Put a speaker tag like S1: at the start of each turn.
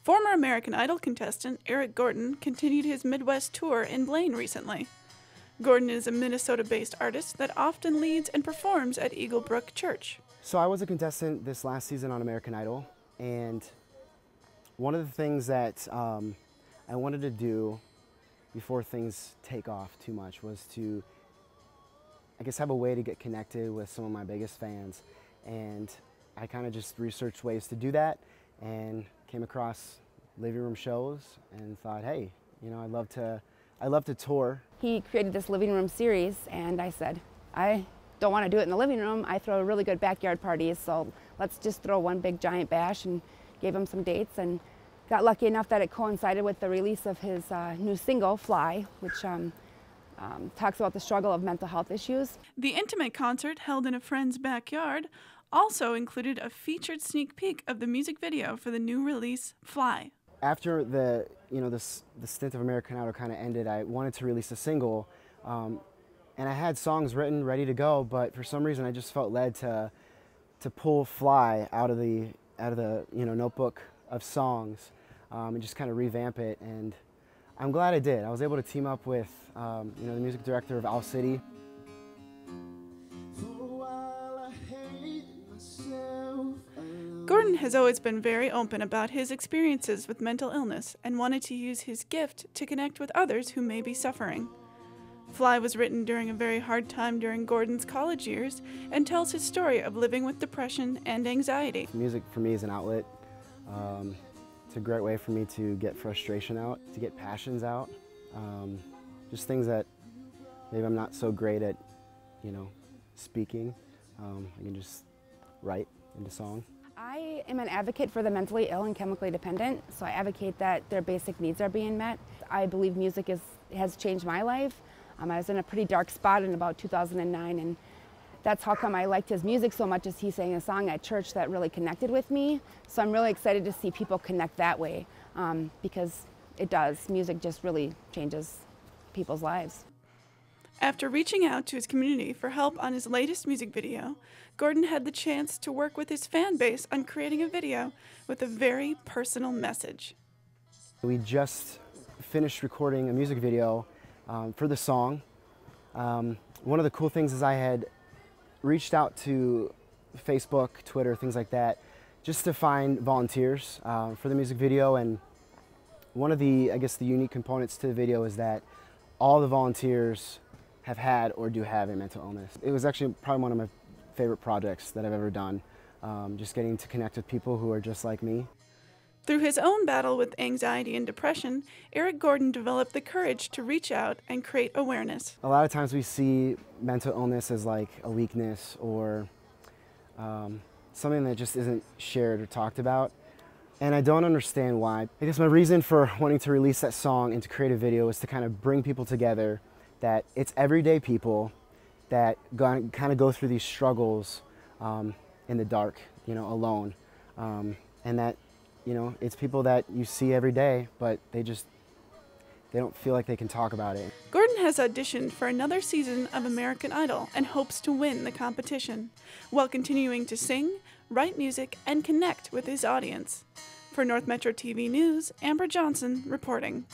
S1: Former American Idol contestant Eric Gordon continued his Midwest tour in Blaine recently. Gordon is a Minnesota-based artist that often leads and performs at Eagle Brook Church.
S2: So I was a contestant this last season on American Idol, and one of the things that I wanted to do before things take off too much was to, I guess, have a way to get connected with some of my biggest fans. And I kind of just researched ways to do that and came across living room shows and thought, hey, you know, I love to tour.
S3: He created this living room series, and I said, I don't want to do it in the living room. I throw really good backyard parties, so let's just throw one big giant bash, and gave him some dates, and got lucky enough that it coincided with the release of his new single, Fly, which talks about the struggle of mental health issues.
S1: The intimate concert, held in a friend's backyard, also included a featured sneak peek of the music video for the new release, Fly.
S2: After the stint of American Idol kind of ended, I wanted to release a single, and I had songs written, ready to go, but for some reason I just felt led to pull Fly out of the notebook of songs and just kind of revamp it, and I'm glad I did. I was able to team up with the music director of Owl City.
S1: Gordon has always been very open about his experiences with mental illness and wanted to use his gift to connect with others who may be suffering. Fly was written during a very hard time during Gordon's college years and tells his story of living with depression and anxiety.
S2: Music for me is an outlet. It's a great way for me to get frustration out, to get passions out, just things that maybe I'm not so great at, speaking. I can just write into song.
S3: I am an advocate for the mentally ill and chemically dependent, so I advocate that their basic needs are being met. I believe music has changed my life. I was in a pretty dark spot in about 2009, and that's how come I liked his music so much, as he sang a song at church that really connected with me. So I'm really excited to see people connect that way, because it does. Music just really changes people's lives.
S1: After reaching out to his community for help on his latest music video, Gordon had the chance to work with his fan base on creating a video with a very personal message.
S2: We just finished recording a music video for the song. One of the cool things is I had reached out to Facebook, Twitter, things like that, just to find volunteers for the music video, and one of the, I guess, the unique components to the video is that all the volunteers have had or do have a mental illness. It was actually probably one of my favorite projects that I've ever done, just getting to connect with people who are just like me.
S1: Through his own battle with anxiety and depression, Eric Gordon developed the courage to reach out and create awareness.
S2: A lot of times we see mental illness as like a weakness or something that just isn't shared or talked about, and I don't understand why. I guess my reason for wanting to release that song and to create a video was to kind of bring people together, that it's everyday people that kind of go through these struggles in the dark, alone, and that it's people that you see every day, but they don't feel like they can talk about it.
S1: Gordon has auditioned for another season of American Idol and hopes to win the competition, while continuing to sing, write music, and connect with his audience. For North Metro TV News, Amber Johnson reporting.